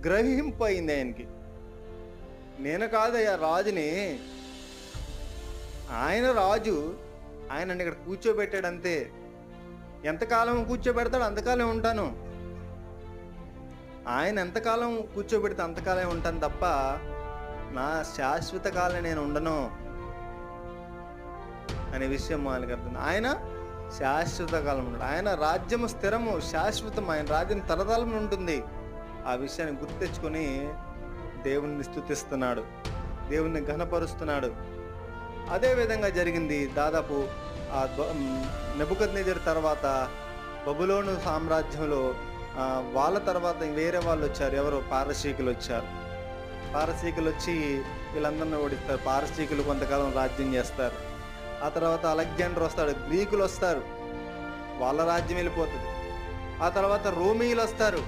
గ్రహింపు అయింది ఆయనకి. నేను కాదయ్యా రాజుని, ఆయన రాజు, ఆయన నన్ను ఇక్కడ కూర్చోబెట్టాడు అంతే. ఎంతకాలం కూర్చోబెడతాడు అంతకాలం ఉంటాను, ఆయన ఎంతకాలం కూర్చోబెడితే అంతకాలం ఉంటాను తప్ప నా శాశ్వత కాలం నేను ఉండను అనే విషయం ఆయనకు అర్థం. ఆయన శాశ్వత కాలం ఉన్నాడు, ఆయన రాజ్యము స్థిరము శాశ్వతం, ఆయన రాజ్యం తరతరం ఉంటుంది. ఆ విషయాన్ని గుర్తెచ్చుకొని దేవుణ్ణి స్తుతిస్తున్నాడు, దేవుణ్ణి ఘనపరుస్తున్నాడు. అదే విధంగా జరిగింది. దాదాపు నెబుకద్నెజరు తర్వాత బబులోను సామ్రాజ్యంలో వాళ్ళ తర్వాత వేరే వాళ్ళు వచ్చారు. ఎవరో పారసీకులు వచ్చారు. పారసీకులు వచ్చి వీళ్ళందరినీ ఓడిస్తారు. పారసీకులు కొంతకాలం రాజ్యం చేస్తారు. ఆ తర్వాత అలెగ్జాండర్ వస్తాడు, గ్రీకులు వస్తారు, వాళ్ళ రాజ్యం వెళ్ళిపోతుంది. ఆ తర్వాత రోమీయులు వస్తారు,